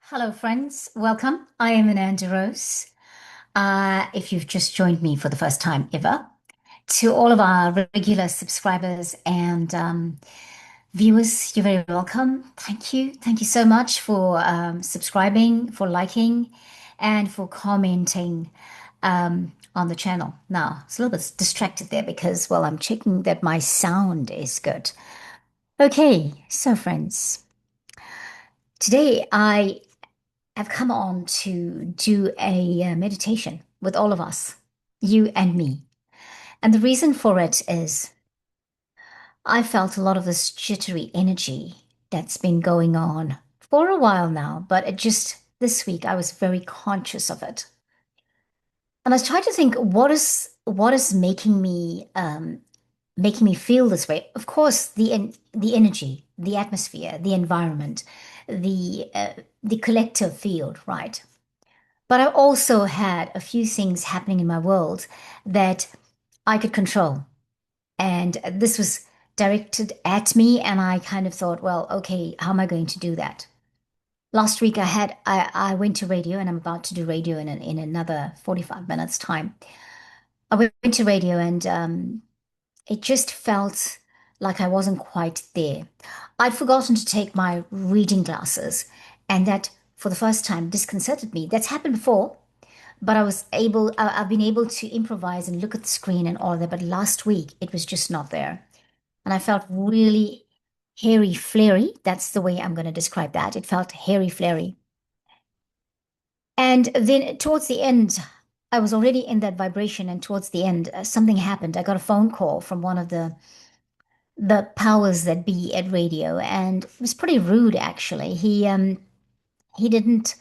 Hello, friends. Welcome. I am Ananda Rose. If you've just joined me for the first time ever, to all of our regular subscribers and viewers, you're very welcome. Thank you. Thank you so much for subscribing, for liking, and for commenting on the channel. Now, it's a little bit distracted there because, well, I'm checking that my sound is good. Okay, so friends, today I've come on to do a meditation with all of us, you and me. And the reason for it is I felt a lot of this jittery energy that's been going on for a while now, but it just this week I was very conscious of it. And I was trying to think what is making me feel this way. Of course, the energy, the atmosphere, the environment, the collective field, right? But I also had a few things happening in my world that I could control. And this was directed at me, and I kind of thought, well, okay, how am I going to do that? Last week I went to radio, and I'm about to do radio in another 45 minutes time. I went to radio, and it just felt like I wasn't quite there. I'd forgotten to take my reading glasses, and that for the first time disconcerted me. That's happened before, but I've been able to improvise and look at the screen and all that. But last week it was just not there. And I felt really hairy flary. That's the way I'm going to describe that. It felt hairy flary. And then towards the end, I was already in that vibration. And towards the end, something happened. I got a phone call from one of the powers that be at radio, and it was pretty rude actually. He didn't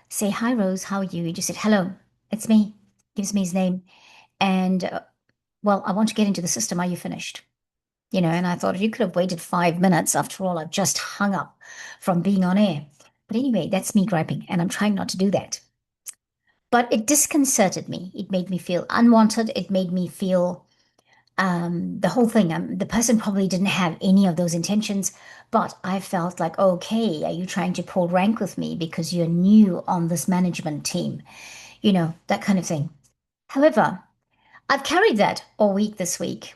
say, "Hi Rose, how are you?" He just said, "Hello, it's me." Gives me his name. And well, I want to get into the system. Are you finished? And I thought you could have waited 5 minutes. After all, I've just hung up from being on air. But anyway, that's me griping, and I'm trying not to do that. But it disconcerted me. It made me feel unwanted. It made me feel the whole thing. The person probably didn't have any of those intentions, but I felt like, okay, are you trying to pull rank with me because you're new on this management team? That kind of thing. However, I've carried that all week this week.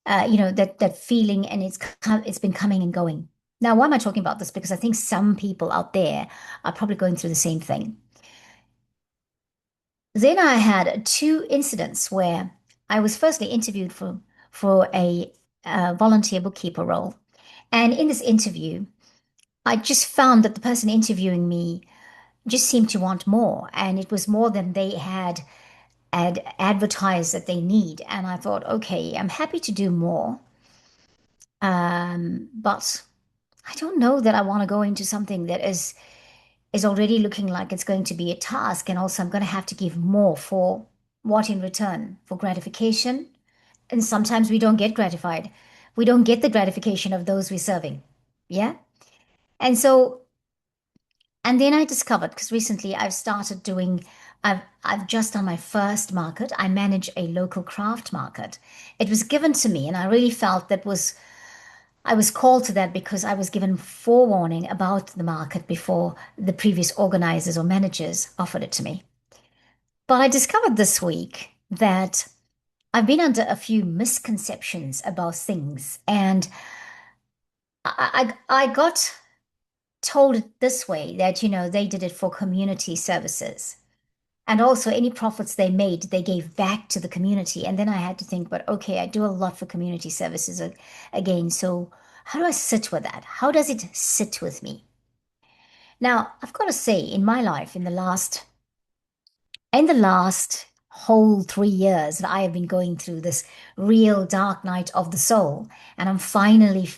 That feeling, and it's been coming and going. Now, why am I talking about this? Because I think some people out there are probably going through the same thing. Then I had two incidents where I was firstly interviewed for a volunteer bookkeeper role, and in this interview, I just found that the person interviewing me just seemed to want more, and it was more than they had advertised that they need. And I thought, okay, I'm happy to do more. But I don't know that I want to go into something that is already looking like it's going to be a task, and also I'm going to have to give more for what in return? For gratification. And sometimes we don't get gratified. We don't get the gratification of those we're serving. Yeah. And so, and then I discovered, because recently I've just done my first market. I manage a local craft market. It was given to me, and I really felt I was called to that because I was given forewarning about the market before the previous organizers or managers offered it to me. But I discovered this week that I've been under a few misconceptions about things, and I got told it this way that, they did it for community services. And also, any profits they made, they gave back to the community. And then I had to think, but okay, I do a lot for community services again. So, how do I sit with that? How does it sit with me? Now, I've got to say, in my life, in the last whole 3 years that I have been going through this real dark night of the soul, and I'm finally,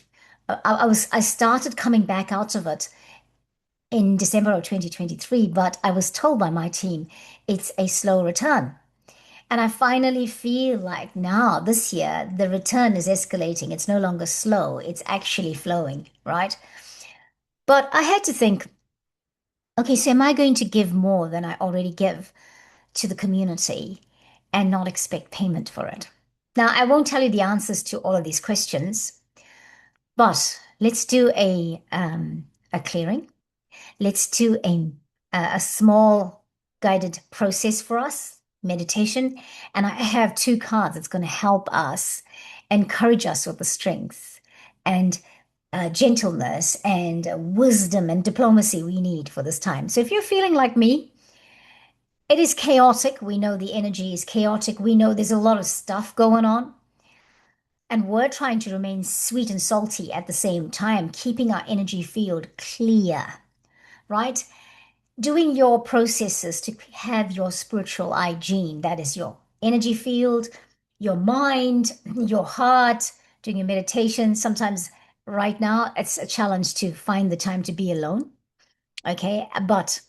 I started coming back out of it in December of 2023, but I was told by my team it's a slow return. And I finally feel like now, this year, the return is escalating. It's no longer slow, it's actually flowing, right? But I had to think, okay, so am I going to give more than I already give to the community and not expect payment for it? Now, I won't tell you the answers to all of these questions, but let's do a clearing. Let's do a small guided process for us, meditation. And I have two cards that's going to help us, encourage us with the strength and gentleness and wisdom and diplomacy we need for this time. So if you're feeling like me, it is chaotic. We know the energy is chaotic. We know there's a lot of stuff going on. And we're trying to remain sweet and salty at the same time, keeping our energy field clear, right? Doing your processes to have your spiritual hygiene, that is your energy field, your mind, your heart, doing your meditation. Sometimes right now it's a challenge to find the time to be alone. Okay. But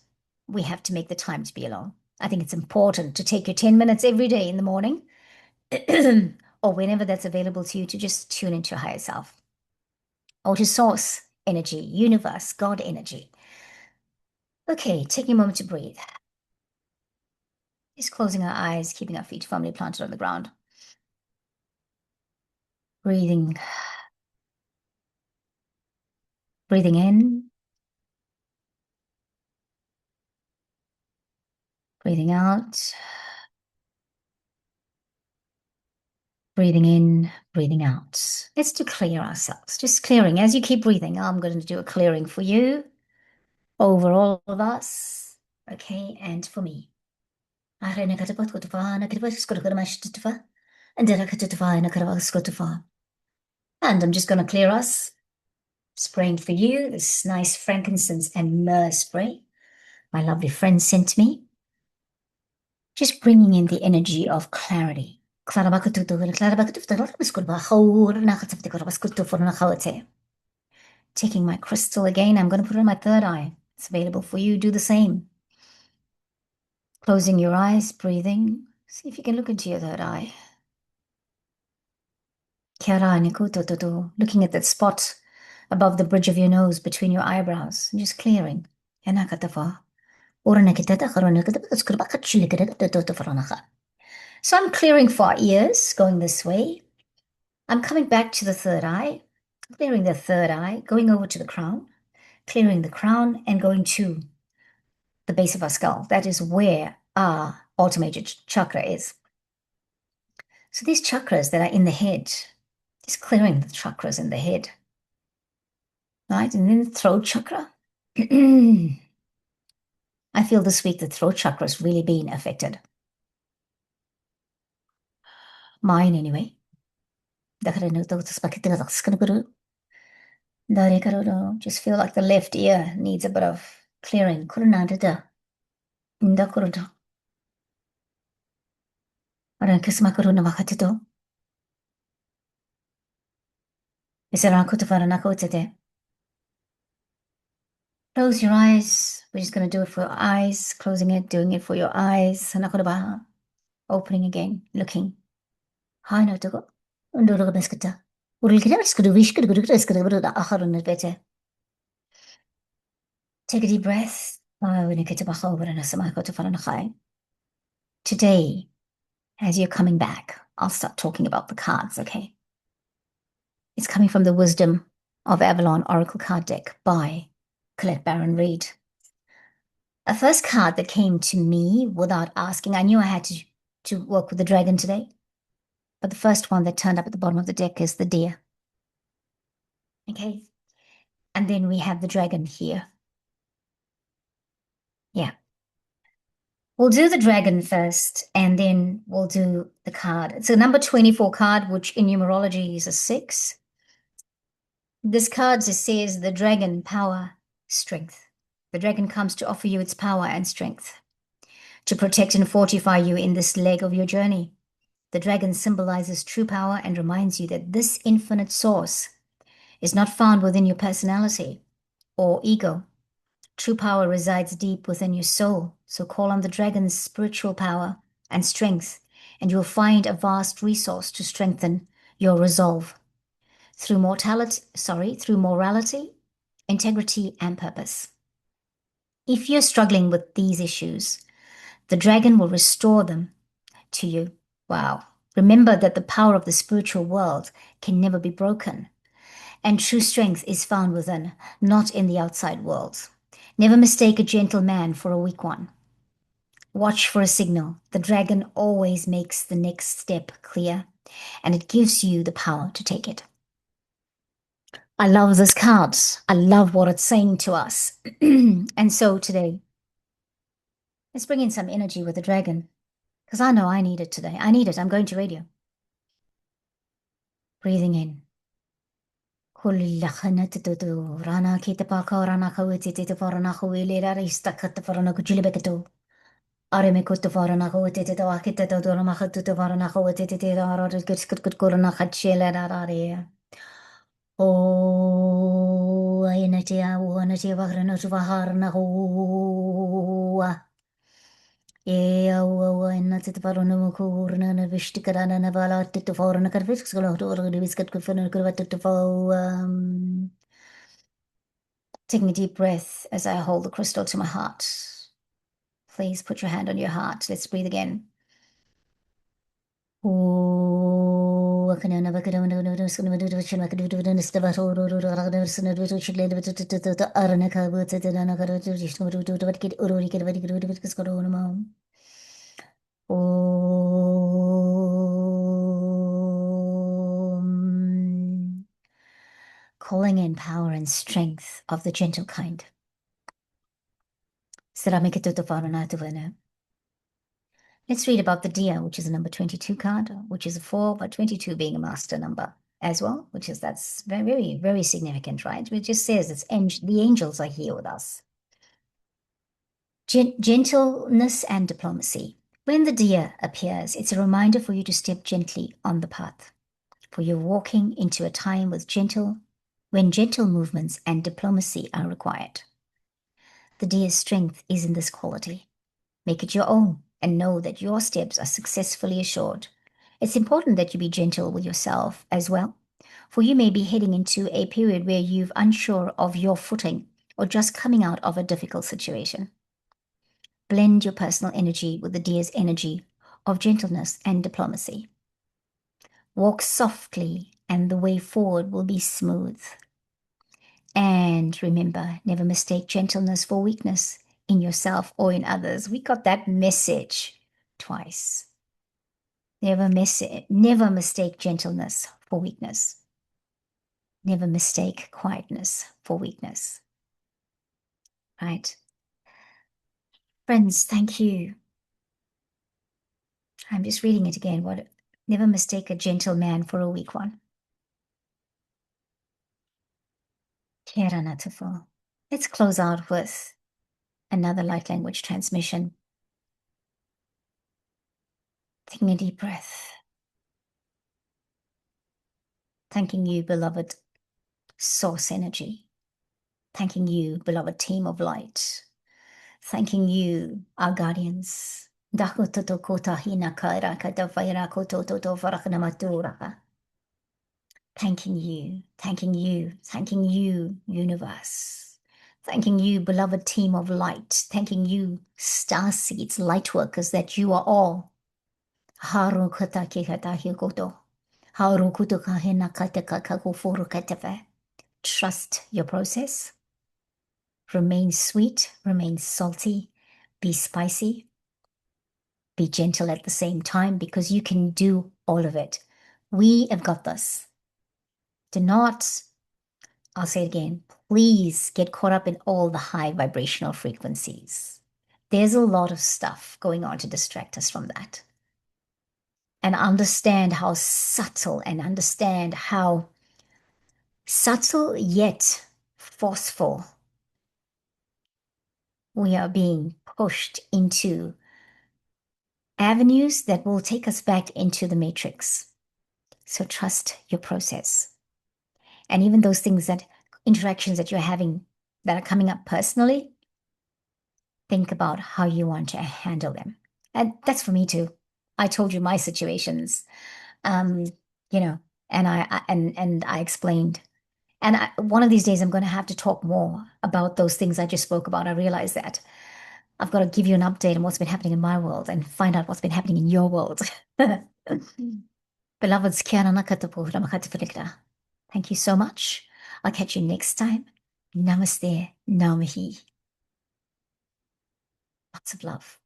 we have to make the time to be alone. I think it's important to take your 10 minutes every day in the morning or whenever that's available to you to just tune into your higher self or to source energy, universe, God energy. Okay, taking a moment to breathe. Just closing our eyes, keeping our feet firmly planted on the ground. Breathing, breathing in, breathing out, breathing in, breathing out. Let's do clear ourselves. Just clearing. As you keep breathing, I'm going to do a clearing for you, over all of us, okay, and for me. And I'm just going to clear us, spraying for you this nice frankincense and myrrh spray my lovely friend sent me. Just bringing in the energy of clarity. Taking my crystal again, I'm going to put it on my third eye. It's available for you. Do the same. Closing your eyes, breathing. See if you can look into your third eye. Looking at that spot above the bridge of your nose between your eyebrows and just clearing. So I'm clearing for our ears, going this way. I'm coming back to the third eye, clearing the third eye, going over to the crown, clearing the crown, and going to the base of our skull. That is where our ultimate chakra is. So these chakras that are in the head, just clearing the chakras in the head, right? And then the throat chakra. I feel this week the throat chakra is really being affected. Mine, anyway. Just feel like the left ear needs a bit of clearing. Close your eyes. We're just going to do it for your eyes. Closing it, doing it for your eyes. Opening again, looking. Take a deep breath. Today, as you're coming back, I'll start talking about the cards, okay? It's coming from the Wisdom of Avalon Oracle card deck by Collette Baron-Reid. A first card that came to me without asking, I knew I had to work with the dragon today, but the first one that turned up at the bottom of the deck is the deer. Okay? And then we have the dragon here. Yeah. We'll do the dragon first, and then we'll do the card. It's a number 24 card, which in numerology is a 6. This card just says the dragon, power, strength. The dragon comes to offer you its power and strength, to protect and fortify you in this leg of your journey. The dragon symbolizes true power and reminds you that this infinite source is not found within your personality or ego. True power resides deep within your soul. So call on the dragon's spiritual power and strength, and you'll find a vast resource to strengthen your resolve through morality, integrity, and purpose. If you're struggling with these issues, the dragon will restore them to you. Wow. Remember that the power of the spiritual world can never be broken, and true strength is found within, not in the outside world. Never mistake a gentle man for a weak one. Watch for a signal. The dragon always makes the next step clear, and it gives you the power to take it. I love this card. I love what it's saying to us. And so today, let's bring in some energy with the dragon, because I know I need it today. I need it. I'm going to radio. Breathing in. Rana kita paka rana kawiti tita farana kawili rara istaka ta farana kuchilibeketo. Areme kutu farana kawiti tita wakita ta dora makatu ta farana kawiti tita rara kut kurana kachela rara. Oh, ayanatia, wanatia vagrana suvaharna hoa. Ea, inatit varuna mukurna, na vishtikarana, na vala tituforna, karviskala, or the biscuit kufana, kurvatitufo. Taking a deep breath as I hold the crystal to my heart. Please put your hand on your heart. Let's breathe again. Calling in power and strength of the gentle kind. Let's read about the deer, which is a number 22 card, which is a 4, but 22 being a master number as well, that's very, very, very significant, right? It just says the angels are here with us. Gentleness and diplomacy. When the deer appears, it's a reminder for you to step gently on the path, for you're walking into a time when gentle movements and diplomacy are required. The deer's strength is in this quality. Make it your own and know that your steps are successfully assured. It's important that you be gentle with yourself as well, for you may be heading into a period where you're unsure of your footing or just coming out of a difficult situation. Blend your personal energy with the deer's energy of gentleness and diplomacy. Walk softly and the way forward will be smooth. And remember, never mistake gentleness for weakness in yourself or in others. We got that message twice. Never mistake gentleness for weakness. Never mistake quietness for weakness. Right? Friends, thank you. I'm just reading it again. Never mistake a gentle man for a weak one. Let's close out with another light language transmission. Taking a deep breath. Thanking you, beloved source energy. Thanking you, beloved team of light. Thanking you, our guardians. Thanking you, universe. Thanking you, beloved team of light. Thanking you, star seeds, light workers, that you are all. Trust your process. Remain sweet, remain salty, be spicy, be gentle at the same time, because you can do all of it. We have got this. Do not, I'll say it again, please get caught up in all the high vibrational frequencies. There's a lot of stuff going on to distract us from that. And understand how subtle yet forceful we are being pushed into avenues that will take us back into the matrix. So trust your process. And even those interactions that you're having that are coming up personally, think about how you want to handle them. And that's for me too. I told you my situations, and I explained. And one of these days I'm going to have to talk more about those things I just spoke about. I realize that I've got to give you an update on what's been happening in my world and find out what's been happening in your world. Beloveds, thank you so much. I'll catch you next time. Namaste, Namahi. lots of love.